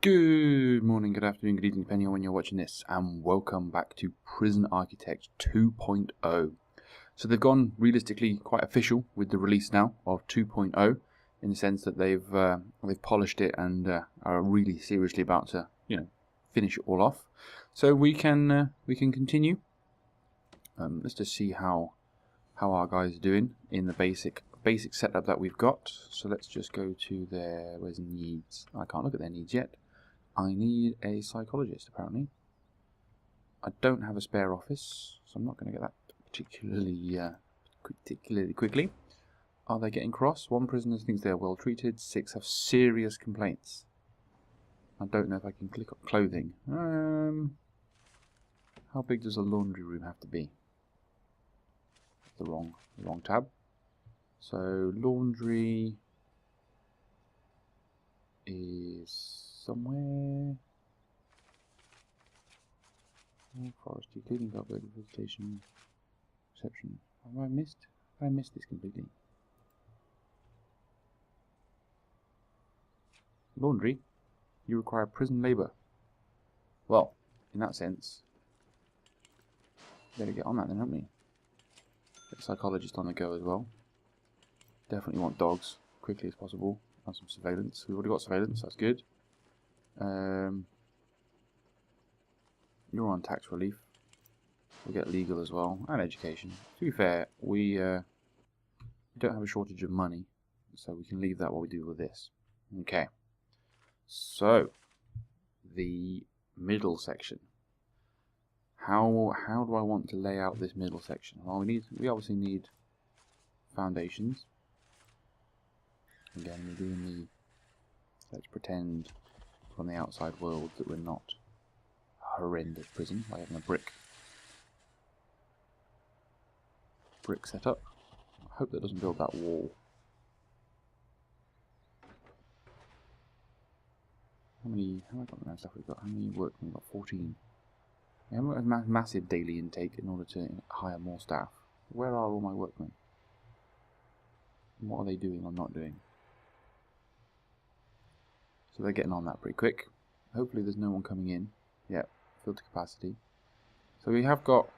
Good morning, good afternoon, good evening, depending on when you're watching this, and welcome back to Prison Architect 2.0. So they've gone realistically quite official with the release now of 2.0, in the sense that they've polished it and are really seriously about to, finish it all off. So we can continue. Let's just see how our guys are doing in the basic setup that we've got. So let's just go to their needs. I can't look at their needs yet. I need a psychologist, apparently. I don't have a spare office, so I'm not going to get that particularly quickly. Are they getting cross? 1 prisoner thinks they are well treated. 6 have serious complaints. I don't know if I can click on clothing. How big does a laundry room have to be? The wrong tab. So laundry is somewhere. Forestry, cleaning, garbage, vegetation, reception. Have I missed? Have I missed this completely? Laundry. You require prison labour. Well, in that sense, better get on that then, haven't we? Get a psychologist on the go as well. Definitely want dogs quickly as possible. Have some surveillance. We've already got surveillance. That's good. You're on tax relief. We'll get legal as well, and education. To be fair, we don't have a shortage of money, so we can leave that while we deal with this. Okay. So, the middle section. How do I want to lay out this middle section? Well, we obviously need foundations. Again, we're doing the, let's pretend from the outside world that we're not a horrendous prison by having a brick setup. I hope that doesn't build that wall. How many stuff we've got? How many workmen we've got? 14. We haven't got a massive daily intake in order to hire more staff. Where are all my workmen? And what are they doing or not doing? So they're getting on that pretty quick. Hopefully there's no one coming in. Yeah, filled to capacity. So we have got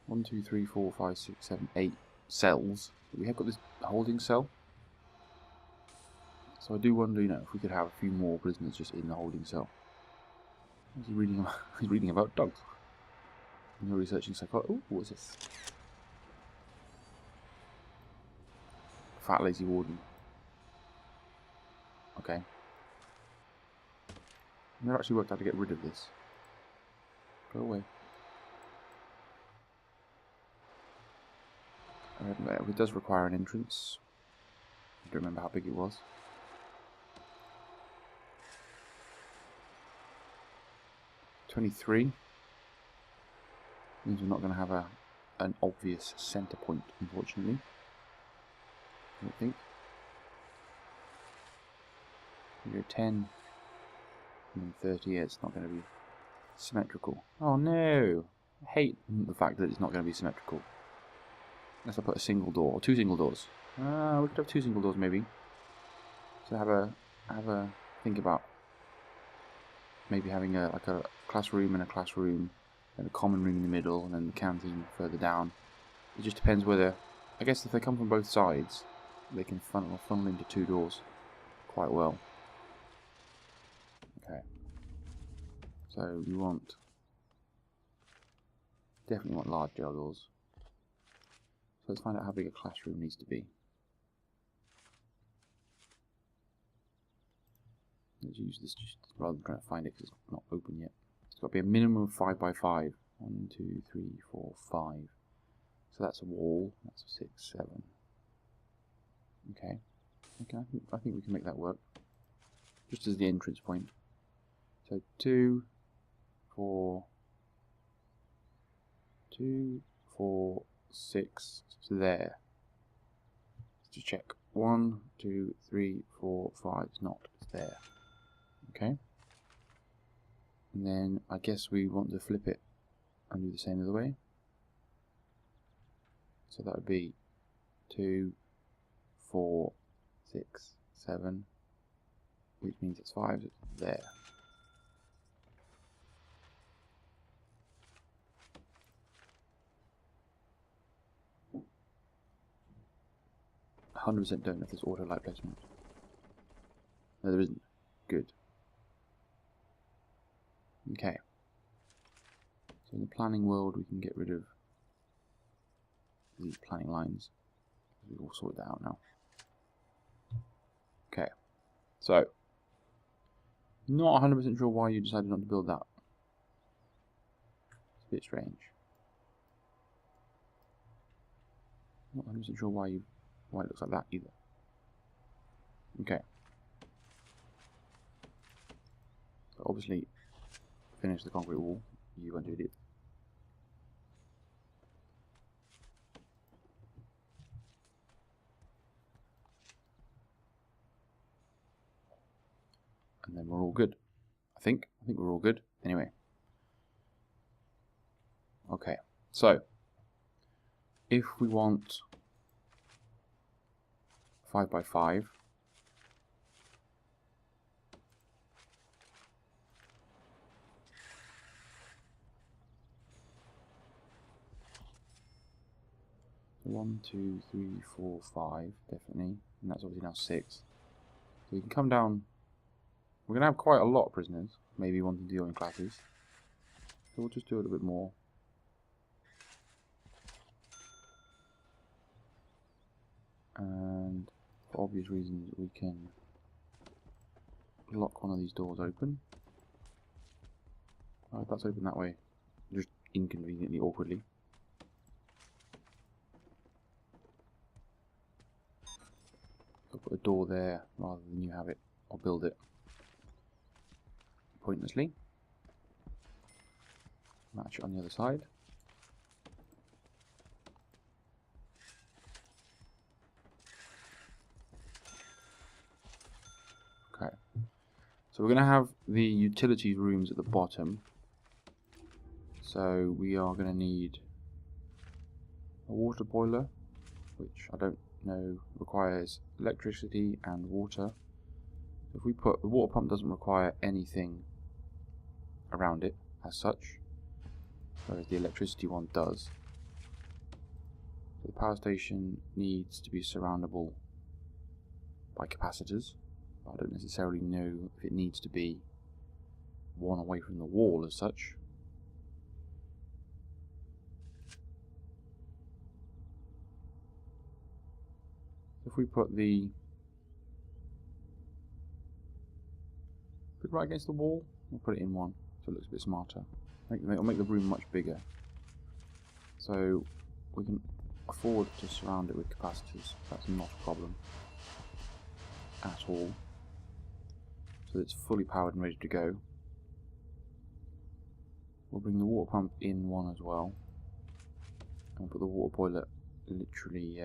1, 2, 3, 4, 5, 6, 7, 8 cells. We have got this holding cell. So I do wonder, if we could have a few more prisoners just in the holding cell. He's reading about dogs. And you're researching psychology. Ooh, what's this? Fat lazy warden. Okay. I've never actually worked out how to get rid of this. Go away. It does require an entrance. I don't remember how big it was. $23 means we're not going to have an obvious center point, unfortunately. I don't think. We go 10 and then 30. Yeah, it's not going to be symmetrical. Oh no! I hate the fact that it's not going to be symmetrical. Unless I put a single door or 2 single doors. We could have 2 single doors maybe. So have a think about maybe having a classroom and a classroom, and a common room in the middle, and then the canteen further down. It just depends whether, I guess if they come from both sides, they can funnel into 2 doors quite well. Okay. So we definitely want large jail doors. So let's find out how big a classroom needs to be. Let's use this just rather than trying to find it because it's not open yet. It's got to be a minimum of 5 by 5. 1, 2, 3, 4, 5. So that's a wall. That's 6, 7. Okay. I think we can make that work. Just as the entrance point. So 2, 4, 6. So there. Let's just check. 1, 2, 3, 4, 5. It's not. It's there. Okay. And then I guess we want to flip it and do the same other way. So that would be 2, 4, 6, 7, which means it's 5 there. 100% don't know if there's auto light placement. No, there isn't. Good. Okay. So in the planning world, we can get rid of these planning lines. We've all sorted that out now. Okay. So, not 100% sure why you decided not to build that. It's a bit strange. Not 100% sure why it looks like that either. Okay. So obviously, finish the concrete wall. You undid it. And then we're all good. I think we're all good. Anyway. Okay. So, if we want 5 by 5, so 1, 2, 3, 4, 5, definitely, and that's obviously now 6. So we can come down. We're going to have quite a lot of prisoners, maybe wanting to deal in classes. So we'll just do a little bit more. And for obvious reasons, we can lock one of these doors open. Oh, that's open that way, just inconveniently, awkwardly. So put a door there rather than you have it, or build it pointlessly. Match it on the other side. Okay. So we're going to have the utilities rooms at the bottom. So we are going to need a water boiler, which I don't know requires electricity and water. If we put, the water pump doesn't require anything around it as such, whereas the electricity one does. So the power station needs to be surroundable by capacitors, but I don't necessarily know if it needs to be one away from the wall as such. If we put it right against the wall, we'll put it in one so it looks a bit smarter. It'll make the room much bigger. So we can afford to surround it with capacitors. That's not a problem at all. So it's fully powered and ready to go. We'll bring the water pump in one as well. And we'll put the water boiler literally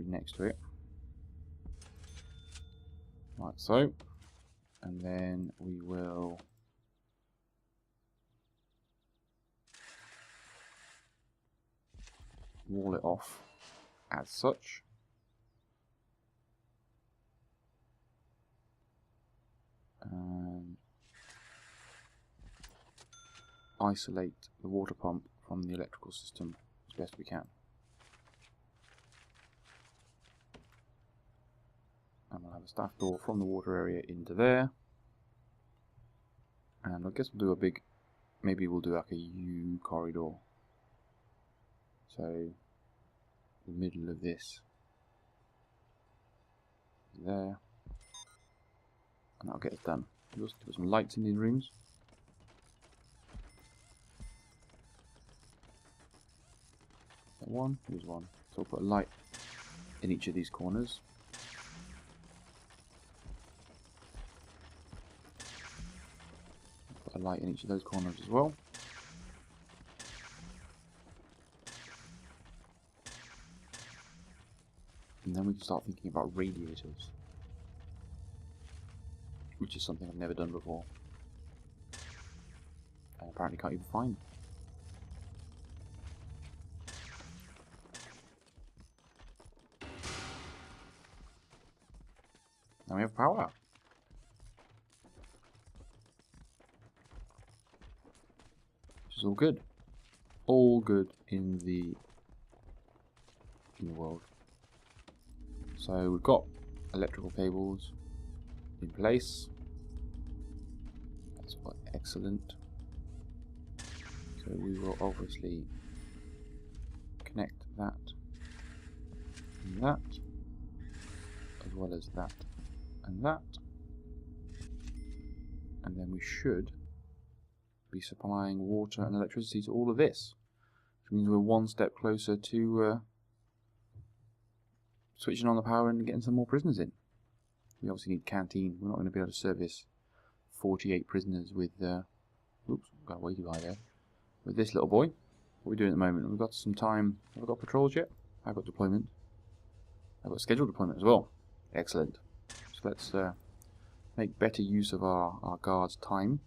next to it. Like so. And then we will wall it off as such. And isolate the water pump from the electrical system as best we can. And we'll have a staff door from the water area into there. And I guess we'll do a big, maybe we'll do like a U corridor. So the middle of this is there. And that'll get us done. We'll also put some lights in these rooms. One, here's one. So we'll put a light in each of these corners. Put a light in each of those corners as well. And then we can start thinking about radiators, which is something I've never done before. And apparently can't even find. Now we have power. Which is all good. All good in the in the world. So we've got electrical cables in place. That's quite excellent. So we will obviously connect that and that, as well as that and that. And then we should be supplying water and electricity to all of this, which means we're one step closer to switching on the power and getting some more prisoners in. We obviously need canteen. We're not going to be able to service 48 prisoners with oops, got way too high there. With this little boy. What are we doing at the moment? We've got some time. Have I got patrols yet? I've got deployment. I've got scheduled deployment as well. Excellent. So let's make better use of our guards' time.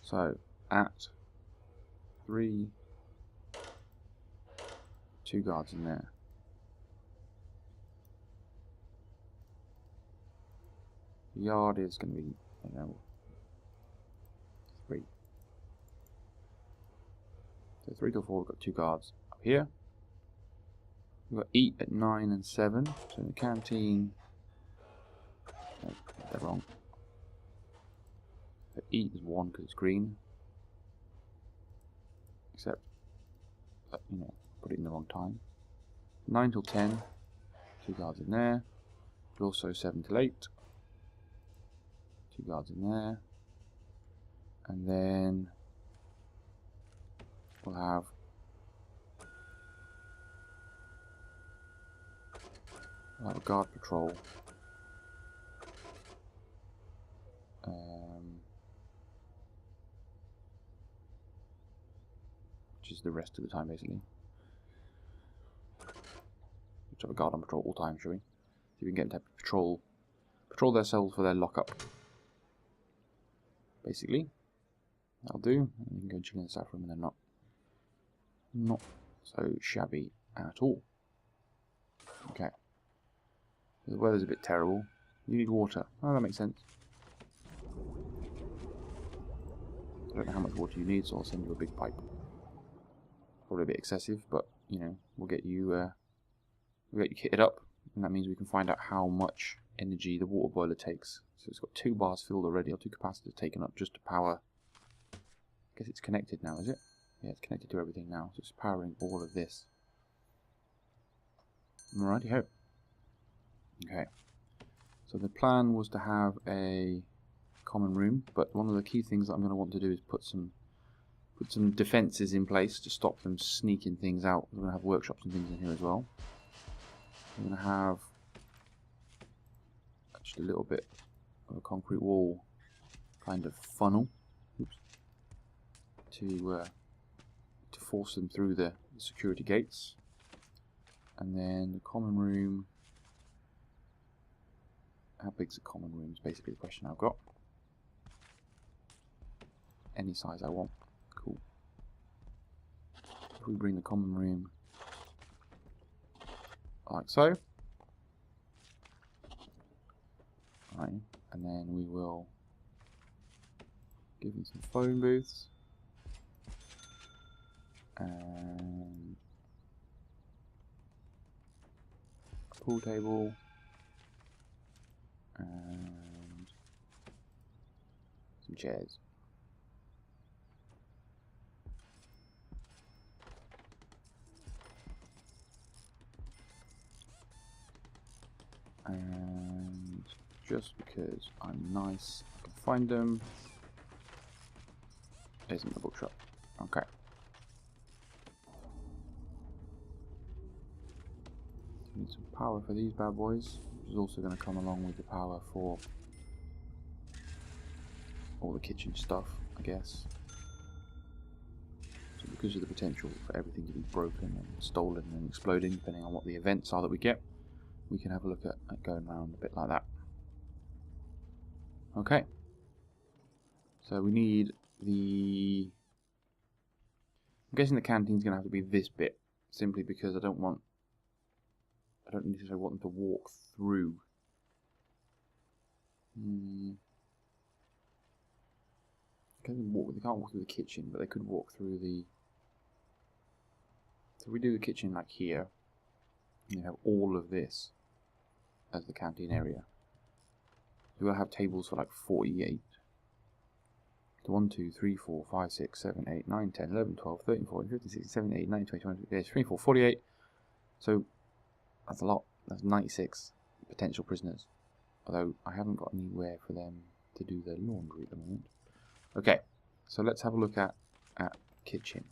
So at 3, 2 guards in there. The yard is going to be, you know, 3. So 3 to 4, we've got 2 guards up here. We've got eat at 9 and 7. So in the canteen, no, they're wrong. So eat is 1 because it's green. Except, you know, put it in the wrong time. 9 till 10, 2 guards in there. But also 7 till 8. 2 guards in there. And then we'll have a guard patrol. Which is the rest of the time basically. Let's have a guard on patrol all time, shall we? See if we can get them to patrol their cells for their lockup. Basically. That'll do. And you can go and chill in the staff room and they're not so shabby at all. Okay. The weather's a bit terrible. You need water. Oh, that makes sense. I don't know how much water you need, so I'll send you a big pipe. Probably a bit excessive, but you know, we'll get you kitted up, and that means we can find out how much energy the water boiler takes. So it's got 2 bars filled already, or 2 capacitors taken up just to power. I guess it's connected now, is it? Yeah, it's connected to everything now, so it's powering all of this. Alrighty ho. Okay. So the plan was to have a common room, but one of the key things that I'm going to want to do is put some defences in place to stop them sneaking things out. We're going to have workshops and things in here as well. We're going to have just a little bit of a concrete wall kind of funnel. Oops. To force them through the security gates. And then the common room. How big's the common room is basically the question I've got. Any size I want. Cool. If we bring the common room like so. Right, and then we will give them some phone booths. And a pool table. And some chairs. And just because I'm nice, I can find them. Isn't the bookshop? Okay. Need some power for these bad boys, which is also going to come along with the power for all the kitchen stuff, I guess. So because of the potential for everything to be broken and stolen and exploding, depending on what the events are that we get, we can have a look at going around a bit like that. Okay. So we need the... I'm guessing the canteen's going to have to be this bit, simply because I don't necessarily want them to walk through. They can't walk through the kitchen, but they could walk through the So we do the kitchen like here. You have all of this as the canteen area. We'll have tables for like 48. So 1, 2, 3, 4, 5, 6, 7, 8, 9, 10, 11, 12, 13, 14, 15, 16, 17, 18, 19, 20, 21, 24, 48. So that's a lot. That's 96 potential prisoners. Although I haven't got anywhere for them to do their laundry at the moment. Okay, so let's have a look at kitchen.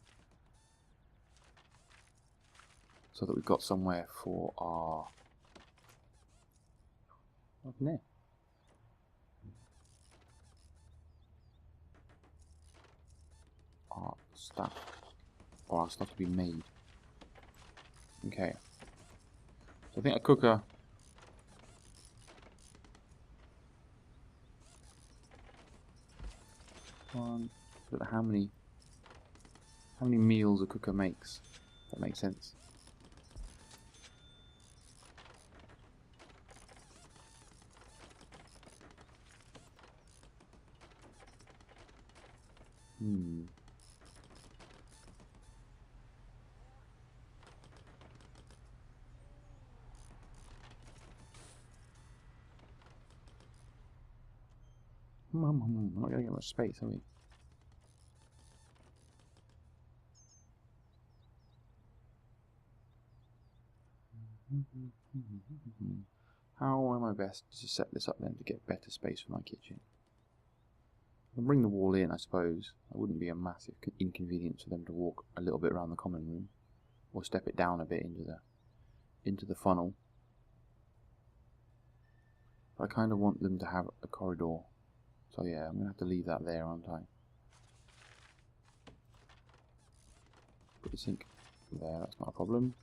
So that we've got somewhere for our... What's in there? Our stuff. Or our stuff to be made. Okay. So I think a cooker... But how many meals a cooker makes? If that makes sense. We're not going to get much space, are we? How am I best to set this up then to get better space for my kitchen? I'll bring the wall in, I suppose. That wouldn't be a massive inconvenience for them to walk a little bit around the common room, or step it down a bit into the funnel. But I kind of want them to have a corridor, so yeah, I'm gonna have to leave that there, aren't I? Put the sink there. That's not a problem.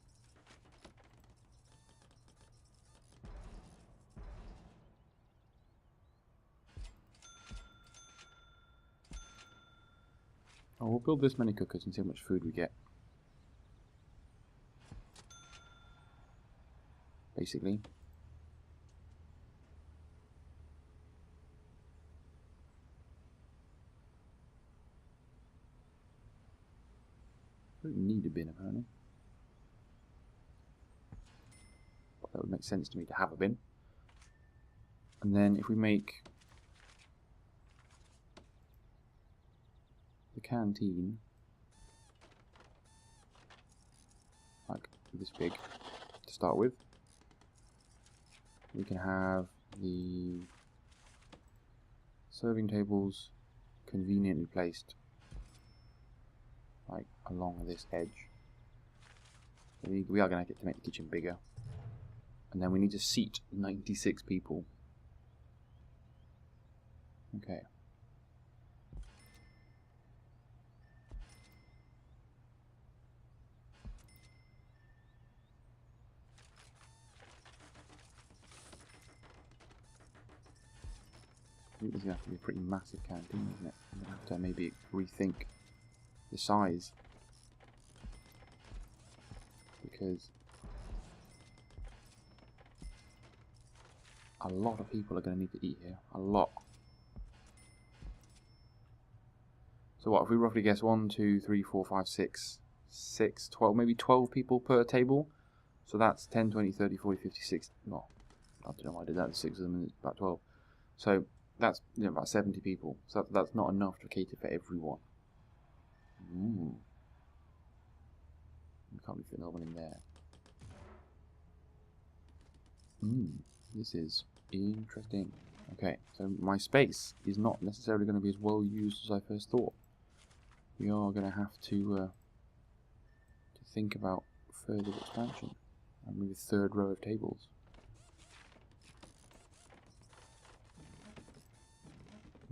Oh, we'll build this many cookers and see how much food we get. Basically. I don't need a bin apparently. But that would make sense to me to have a bin. And then if we make the canteen like this big to start with, we can have the serving tables conveniently placed like along this edge. We are going to get to make the kitchen bigger, and then we need to seat 96 people. Okay. I think this is going to have to be a pretty massive canteen, isn't it? I'm going to have to maybe rethink the size, because a lot of people are going to need to eat here. A lot. So what, if we roughly guess 1, 2, 3, 4, 5, 6, 12, maybe 12 people per table? So that's 10, 20, 30, 40, 50, 60. Well, I don't know why I did that, 6 of them, and it's about 12. So that's about 70 people. So that's not enough to cater for everyone. Ooh. We can't really fit another one in there. This is interesting. Okay, so my space is not necessarily going to be as well used as I first thought. We are going to have to think about further expansion. And maybe a third row of tables.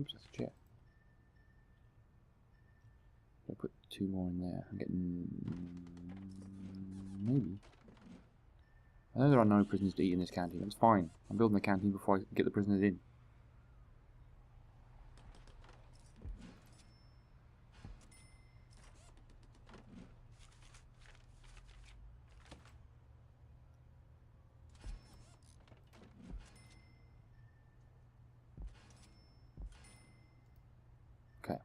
Oops, that's a chair. I'll put 2 more in there. I'm getting... maybe. I know there are no prisoners to eat in this canteen. That's fine. I'm building the canteen before I get the prisoners in. Okay.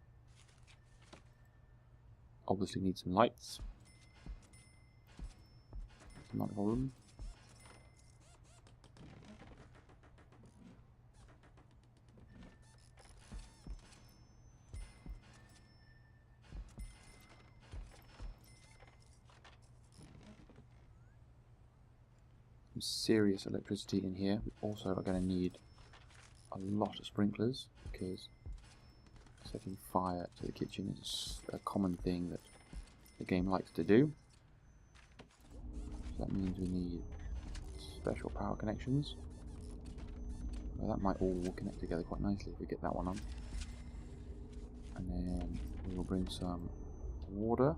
Obviously need some lights. not a problem. Some serious electricity in here. We also are going to need a lot of sprinklers because setting fire to the kitchen is a common thing that the game likes to do. So that means we need special power connections. Well, that might all connect together quite nicely if we get that one on. And then we will bring some water.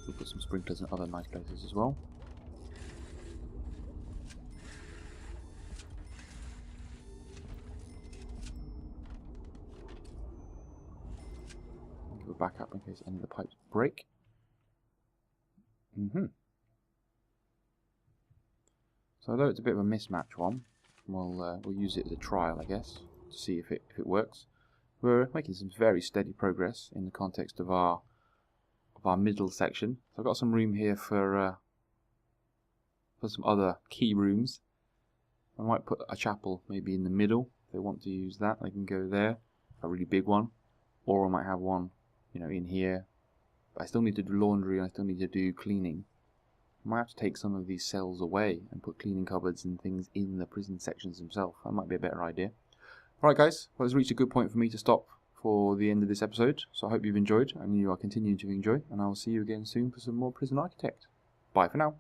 We'll put some sprinklers in other nice places as well. Give a backup in case any of the pipes break. So although it's a bit of a mismatch one, we'll use it as a trial, I guess, to see if it works. We're making some very steady progress in the context of our middle section. So I've got some room here for some other key rooms. I might put a chapel maybe in the middle. If they want to use that, they can go there, a really big one, or I might have one, you know, in here. But I still need to do laundry and I still need to do cleaning. I might have to take some of these cells away and put cleaning cupboards and things in the prison sections themselves. That might be a better idea. Alright guys, well, it's reached a good point for me to stop for the end of this episode. So I hope you've enjoyed and you are continuing to enjoy. And I will see you again soon for some more Prison Architect. Bye for now.